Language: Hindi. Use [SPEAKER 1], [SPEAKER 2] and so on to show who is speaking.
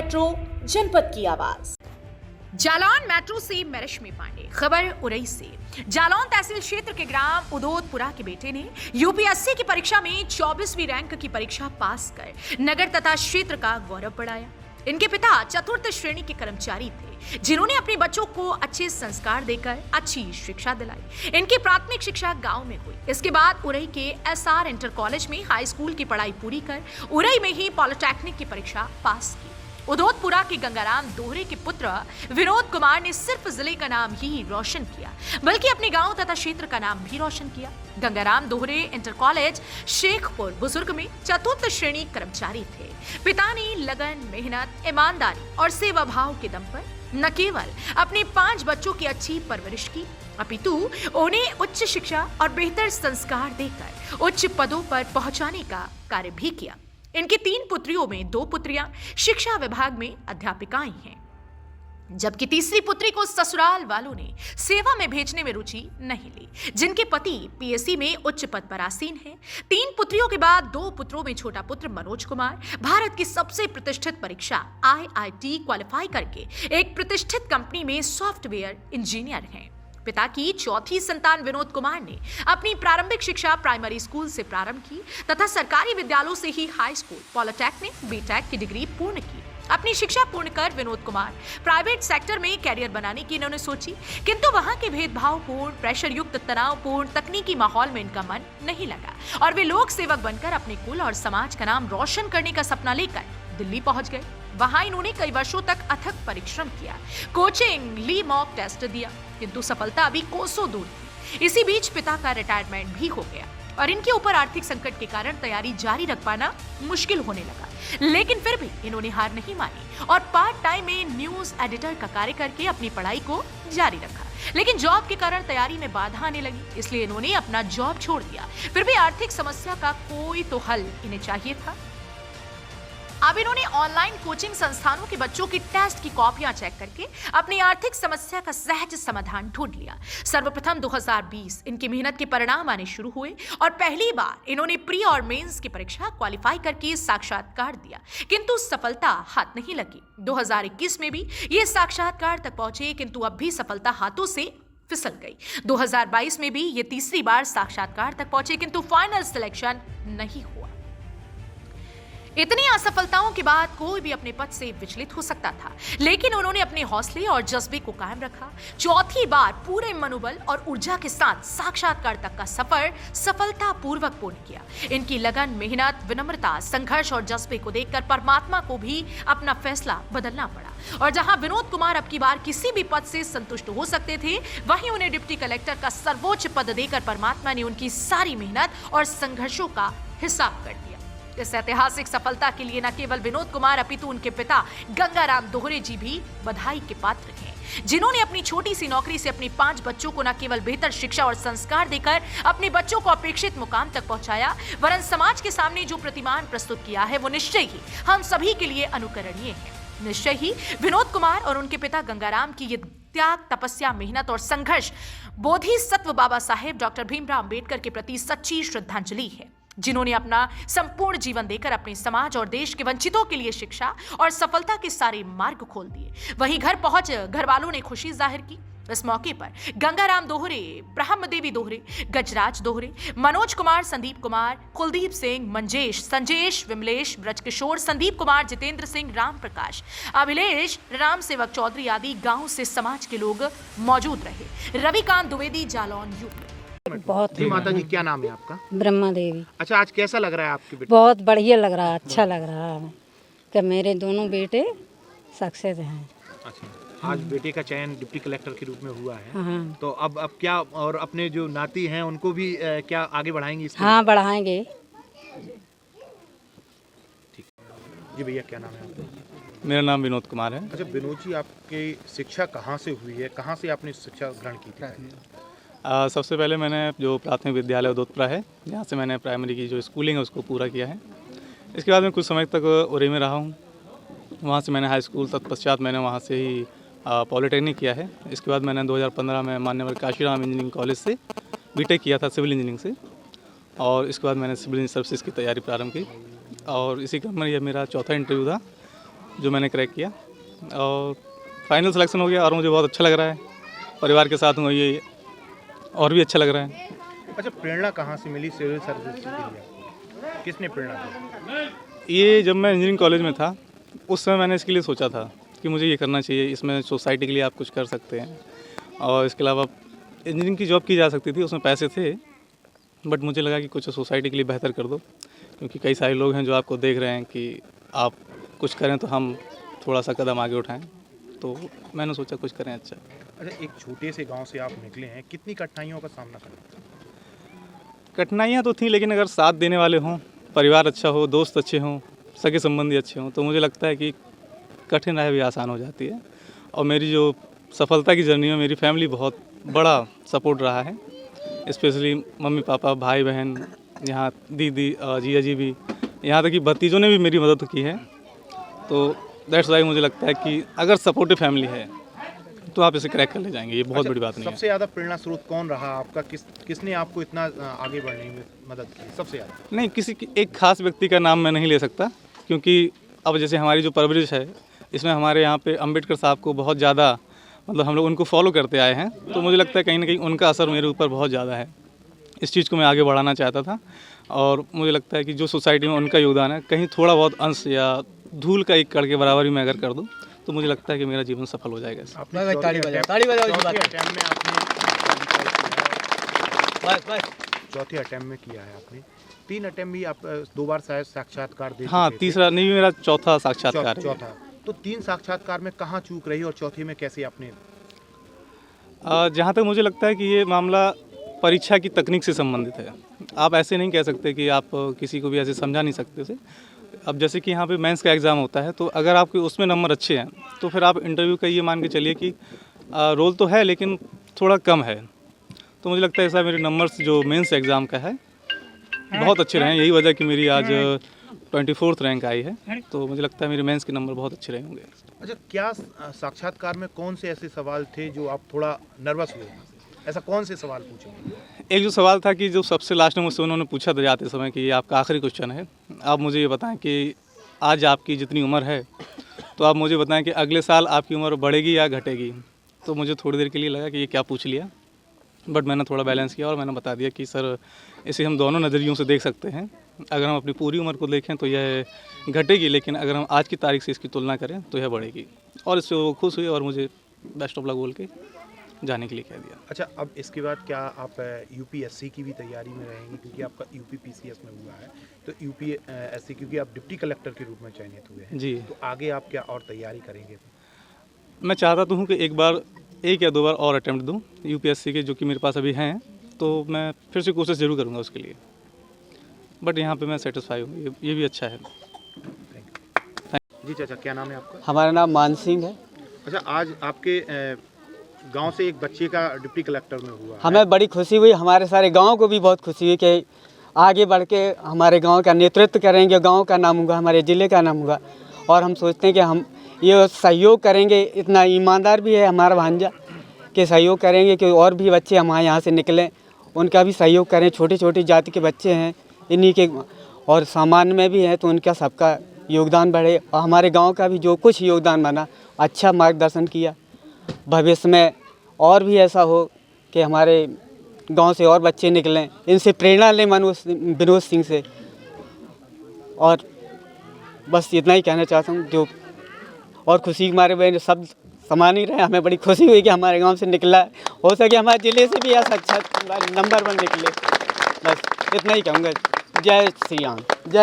[SPEAKER 1] मेट्रो, जनपद की आवाज।
[SPEAKER 2] जालौन मेट्रो से मैं रश्मि पांडे। खबर उरई से। जालौन तहसील क्षेत्र के ग्राम उदोदपुरा के बेटे ने यूपीएससी की परीक्षा में 24वीं रैंक की परीक्षा पास कर नगर तथा क्षेत्र का गौरव बढ़ाया। इनके पिता चतुर्थ श्रेणी के कर्मचारी थे, जिन्होंने अपने बच्चों को अच्छे संस्कार देकर अच्छी शिक्षा दिलाई। इनकी प्राथमिक शिक्षा गांव में हुई। इसके बाद उरई के एसआर इंटर कॉलेज में हाई स्कूल की पढ़ाई पूरी कर उरई में ही पॉलिटेक्निक की परीक्षा पास की। उदोदपुरा के गंगाराम दोहरे के पुत्र विनोद कुमार ने सिर्फ जिले का नाम ही रोशन किया, बल्कि अपने गांव तथा क्षेत्र का नाम भी रोशन किया। गंगाराम दोहरे इंटर कॉलेज शेखपुर बुजुर्ग में चतुर्थ श्रेणी कर्मचारी थे। पिता ने लगन, मेहनत, ईमानदारी और सेवा भाव के दम पर न केवल अपने 5 बच्चों की अच्छी परवरिश की, अपितु उन्हें उच्च शिक्षा और बेहतर संस्कार देकर उच्च पदों पर पहुंचाने का कार्य भी किया। इनकी 3 पुत्रियों में 2 पुत्रियां शिक्षा विभाग में अध्यापिकाएं हैं, जबकि तीसरी पुत्री को ससुराल वालों ने सेवा में भेजने में रुचि नहीं ली, जिनके पति पीएससी में उच्च पद पर आसीन हैं। 3 पुत्रियों के बाद 2 पुत्रों में छोटा पुत्र मनोज कुमार भारत की सबसे प्रतिष्ठित परीक्षा IIT क्वालिफाई करके एक प्रतिष्ठित कंपनी में सॉफ्टवेयर इंजीनियर हैं। पिता की चौथी संतान विनोद कुमार ने अपनी प्रारंभिक शिक्षा प्राइमरी स्कूल से प्रारंभ की तथा सरकारी विद्यालयों से ही हाई स्कूल, पॉलिटेक्निक, बीटेक की डिग्री पूर्ण की। अपनी शिक्षा पूर्ण कर विनोद कुमार प्राइवेट सेक्टर में कैरियर बनाने की इन्होंने सोची, किंतु वहां के भेदभावपूर्ण, प्रेशर युक्त, तनावपूर्ण तकनीकी माहौल में इनका मन नहीं लगा और वे लोक सेवक बनकर अपने कुल और समाज का नाम रोशन करने का सपना लेकर दिल्ली पहुंच गए। वहां इन्होंने कई वर्षों तक अथक परिश्रम किया, कोचिंग ली, मॉक टेस्ट दिया, किंतु सफलता अभी कोसों दूर थी। इसी बीच पिता का रिटायरमेंट भी हो गया और इनके ऊपर आर्थिक संकट के कारण तैयारी जारी रख पाना मुश्किल होने लगा। लेकिन फिर भी इन्होंने हार नहीं मानी और पार्ट टाइम में न्यूज एडिटर का कार्य करके अपनी पढ़ाई को जारी रखा। लेकिन जॉब के कारण तैयारी में बाधा आने लगी, इसलिए इन्होंने अपना जॉब छोड़ दिया। फिर भी आर्थिक समस्या का कोई तो हल इन्हें चाहिए था। अब इन्होंने ऑनलाइन कोचिंग संस्थानों के बच्चों की टेस्ट की कॉपियां चेक करके अपनी आर्थिक समस्या का सहज समाधान ढूंढ लिया। सर्वप्रथम 2020 इनकी मेहनत के परिणाम आने शुरू हुए और पहली बार इन्होंने प्री और मेंस की परीक्षा क्वालिफाई करके साक्षात्कार दिया, किंतु सफलता हाथ नहीं लगी। 2021 में भी ये साक्षात्कार तक पहुंचे, किंतु अब भी सफलता हाथों से फिसल गई। 2022 में भी ये तीसरी बार साक्षात्कार तक पहुंचे, किंतु फाइनल सिलेक्शन नहीं हुआ। इतनी असफलताओं के बाद कोई भी अपने पद से विचलित हो सकता था, लेकिन उन्होंने अपने हौसले और जज्बे को कायम रखा। चौथी बार पूरे मनोबल और ऊर्जा के साथ साक्षात्कार तक का सफर सफलतापूर्वक पूर्ण किया। इनकी लगन, मेहनत, विनम्रता, संघर्ष और जज्बे को देखकर परमात्मा को भी अपना फैसला बदलना पड़ा और जहां विनोद कुमार अब की बार किसी भी पद से संतुष्ट हो सकते थे, वहीं उन्हें डिप्टी कलेक्टर का सर्वोच्च पद देकर परमात्मा ने उनकी सारी मेहनत और संघर्षों का हिसाब कर दिया। इस ऐतिहासिक सफलता के लिए न केवल विनोद कुमार अपितु उनके पिता गंगाराम दोहरे जी भी बधाई के पात्र हैं, जिन्होंने अपनी छोटी सी नौकरी से अपने 5 बच्चों को न केवल बेहतर शिक्षा और संस्कार देकर अपने बच्चों को अपेक्षित मुकाम तक पहुंचाया, वरन समाज के सामने जो प्रतिमान प्रस्तुत किया है वो निश्चय ही हम सभी के लिए अनुकरणीय है। निश्चय ही विनोद कुमार और उनके पिता गंगाराम की ये त्याग, तपस्या, मेहनत और संघर्ष बोधिसत्व बाबा साहेब डॉक्टर भीमराव अंबेडकर के प्रति सच्ची श्रद्धांजलि है, जिन्होंने अपना संपूर्ण जीवन देकर अपने समाज और देश के वंचितों के लिए शिक्षा और सफलता के सारे मार्ग खोल दिए। वहीं घर पहुंच घर वालों ने खुशी जाहिर की। इस मौके पर गंगाराम दोहरे, ब्रह्मदेवी दोहरे, गजराज दोहरे, मनोज कुमार, संदीप कुमार, कुलदीप सिंह, मंजेश, संजेश, विमलेश, ब्रजकिशोर, संदीप कुमार, जितेंद्र सिंह, राम प्रकाश, अभिलेश, राम सेवक चौधरी आदि गांव से समाज के लोग मौजूद रहे। रविकांत द्विवेदी, जालौन, यूपी।
[SPEAKER 3] बहुत
[SPEAKER 4] जी माता जी, क्या नाम है आपका?
[SPEAKER 3] ब्रह्मा देवी।
[SPEAKER 4] अच्छा, आज कैसा लग रहा है आपके बेटे?
[SPEAKER 3] बहुत बढ़िया लग रहा है, अच्छा लग रहा है कि मेरे दोनों बेटे सक्सेस हैं।
[SPEAKER 4] अच्छा, आज बेटे का चयन डिप्टी कलेक्टर के रूप में हुआ है।
[SPEAKER 3] हाँ,
[SPEAKER 4] तो अब क्या, और अपने जो नाती हैं उनको भी क्या आगे बढ़ाएंगे इसको?
[SPEAKER 3] हाँ बढ़ाएंगे।
[SPEAKER 4] ठीक। जी भैया, क्या नाम है आपका?
[SPEAKER 5] मेरा नाम विनोद कुमार है।
[SPEAKER 4] अच्छा विनोद जी, आपकी शिक्षा कहाँ से हुई है, कहाँ से आपने शिक्षा ग्रहण की थी?
[SPEAKER 5] सबसे पहले मैंने जो प्राथमिक विद्यालय उदोदपुरा है, यहाँ से मैंने प्राइमरी की जो स्कूलिंग है उसको पूरा किया है। इसके बाद मैं कुछ समय तक उरई में रहा हूँ, वहाँ से मैंने हाई स्कूल, तत्पश्चात मैंने वहाँ से ही पॉलिटेक्निक किया है। इसके बाद मैंने 2015 में मान्यवर काशीराम इंजीनियरिंग कॉलेज से बीटेक किया था सिविल इंजीनियरिंग से, और इसके बाद मैंने सिविल सर्विसेज की तैयारी प्रारंभ की और इसी क्रम में यह मेरा चौथा इंटरव्यू था जो मैंने क्रैक किया और फाइनल सिलेक्शन हो गया और मुझे बहुत अच्छा लग रहा है। परिवार के साथ हूँ, ये और भी अच्छा लग रहा है।
[SPEAKER 4] अच्छा, प्रेरणा कहाँ से मिली सिविल सर्विस के लिए? किसने प्रेरणा दी?
[SPEAKER 5] ये जब मैं इंजीनियरिंग कॉलेज में था उस समय मैंने इसके लिए सोचा था कि मुझे ये करना चाहिए, इसमें सोसाइटी के लिए आप कुछ कर सकते हैं और इसके अलावा इंजीनियरिंग की जॉब की जा सकती थी, उसमें पैसे थे, बट मुझे लगा कि कुछ सोसाइटी के लिए बेहतर कर दो, क्योंकि कई सारे लोग हैं जो आपको देख रहे हैं कि आप कुछ करें तो हम थोड़ा सा कदम आगे उठाएं, तो मैंने सोचा कुछ करें। अच्छा,
[SPEAKER 4] एक छोटे से गांव से आप निकले हैं, कितनी कठिनाइयों का सामना करना था?
[SPEAKER 5] कठिनाइयाँ तो थी, लेकिन अगर साथ देने वाले हों, परिवार अच्छा हो, दोस्त अच्छे हों, सगे संबंधी अच्छे हों, तो मुझे लगता है कि कठिन राह भी आसान हो जाती है। और मेरी जो सफलता की जर्नी में मेरी फैमिली बहुत बड़ा सपोर्ट रहा है, स्पेशली मम्मी पापा, भाई बहन, यहाँ दीदी, जिया जी भी, यहाँ तक कि भतीजों ने भी मेरी मदद की है। तो दैट्स वाई मुझे लगता है कि अगर सपोर्टिव फैमिली है तो आप इसे क्रैक कर ले जाएंगे, ये बहुत बड़ी बात नहीं है।
[SPEAKER 4] सबसे ज़्यादा प्रेरणा स्रोत कौन रहा आपका? किसने आपको इतना आगे बढ़ने में मदद की सबसे ज़्यादा?
[SPEAKER 5] नहीं, किसी एक खास व्यक्ति का नाम मैं नहीं ले सकता, क्योंकि अब जैसे हमारी जो परवरिश है इसमें हमारे यहाँ पे अंबेडकर साहब को बहुत ज़्यादा, मतलब हम लोग उनको फॉलो करते आए हैं, तो मुझे लगता है कहीं ना कहीं उनका असर मेरे ऊपर बहुत ज़्यादा है। इस चीज़ को मैं आगे बढ़ाना चाहता था और मुझे लगता है कि जो सोसाइटी में उनका योगदान है, कहीं थोड़ा बहुत अंश या धूल का एक कण के बराबर भी मैं अगर कर दूँ तो मुझे लगता है कि मेरा जीवन सफल हो जाएगा।
[SPEAKER 4] चौथे अटेम्प्ट में किया है आपने, 3 अटेम्प्ट भी आप 2 बार शायद साक्षात्कार दे
[SPEAKER 5] हाँ,
[SPEAKER 4] चुके थे।
[SPEAKER 5] तीसरा नहीं, मेरा चौथा साक्षात्कार है।
[SPEAKER 4] चौथा, तो 3 साक्षात्कार में कहाँ चूक रही और चौथे में कैसे आपने?
[SPEAKER 5] जहाँ तक मुझे लगता है कि ये मामला परीक्षा की तकनीक से संबंधित है। आप ऐसे नहीं कह सकते कि आप किसी को भी ऐसे समझा नहीं सकते उसे। अब जैसे कि यहाँ पे मेंस का एग्ज़ाम होता है, तो अगर आपके उसमें नंबर अच्छे हैं तो फिर आप इंटरव्यू का ये मान के चलिए कि रोल तो है लेकिन थोड़ा कम है। तो मुझे लगता है ऐसा मेरे नंबर्स जो मेंस एग्ज़ाम का है बहुत अच्छे रहे हैं, यही वजह कि मेरी आज 24th रैंक आई है। तो मुझे लगता है मेरे मेंस के नंबर बहुत अच्छे रहे होंगे।
[SPEAKER 4] अच्छा, क्या साक्षात्कार में कौन से ऐसे सवाल थे जो आप थोड़ा नर्वस हुए? ऐसा कौन से सवाल पूछेंगे?
[SPEAKER 5] एक जो सवाल था कि जो सबसे लास्ट में मुझसे उन्होंने पूछा था जाते समय कि ये आपका आखिरी क्वेश्चन है, आप मुझे ये बताएं कि आज आपकी जितनी उम्र है तो आप मुझे बताएं कि अगले साल आपकी उम्र बढ़ेगी या घटेगी। तो मुझे थोड़ी देर के लिए लगा कि ये क्या पूछ लिया, बट मैंने थोड़ा बैलेंस किया और मैंने बता दिया कि सर इसे हम दोनों नज़रियों से देख सकते हैं। अगर हम अपनी पूरी उम्र को देखें तो यह घटेगी, लेकिन अगर हम आज की तारीख से इसकी तुलना करें तो यह बढ़ेगी। और इससे वो खुश हुए और मुझे बेस्ट ऑफ लक बोल के जाने के लिए कह दिया।
[SPEAKER 4] अच्छा, अब इसके बाद क्या आप यूपीएससी की भी तैयारी में रहेंगे, क्योंकि आपका यूपीपीसीएस में हुआ है, तो यूपीएससी क्योंकि आप डिप्टी कलेक्टर के रूप में चयनित हुए हैं
[SPEAKER 5] जी,
[SPEAKER 4] तो आगे आप क्या और तैयारी करेंगे?
[SPEAKER 5] मैं चाहता तो हूँ कि एक या 2 बार और अटैम्प्ट दूँ यूपीएससी के, जो कि मेरे पास अभी हैं, तो मैं फिर से कोशिश ज़रूर करूँगा उसके लिए। बट यहाँ पे मैं सेटिस्फाई हूँ, ये भी अच्छा है।
[SPEAKER 4] जी चाचा, क्या नाम है आपका?
[SPEAKER 6] हमारा नाम मान सिंह है।
[SPEAKER 4] अच्छा, आज आपके गांव से एक बच्चे का डिप्टी कलेक्टर में हुआ है।
[SPEAKER 6] हमें बड़ी खुशी हुई, हमारे सारे गांव को भी बहुत खुशी हुई कि आगे बढ़ के हमारे गांव का नेतृत्व करेंगे, गांव का नाम होगा, हमारे ज़िले का नाम होगा। और हम सोचते हैं कि हम ये सहयोग करेंगे, इतना ईमानदार भी है हमारा भांजा कि सहयोग करेंगे कि और भी बच्चे हमारे यहाँ से निकलें, उनका भी सहयोग करें। छोटी छोटी जाति के बच्चे हैं इन्हीं के, और सामान्य में भी हैं, तो उनका सबका योगदान बढ़े। और हमारे गांव का भी जो कुछ योगदान बना, अच्छा मार्गदर्शन किया। भविष्य में और भी ऐसा हो कि हमारे गांव से और बच्चे निकलें, इनसे प्रेरणा लें विनोद सिंह से। और बस इतना ही कहना चाहता हूँ। जो और खुशी हमारे बहन सब समान ही रहे, हमें बड़ी खुशी हुई कि हमारे गांव से निकला, हो सके हमारे ज़िले से भी ऐसा अच्छा नंबर 1 निकले। बस इतना ही कहूँगा। जय श्री राम, जय।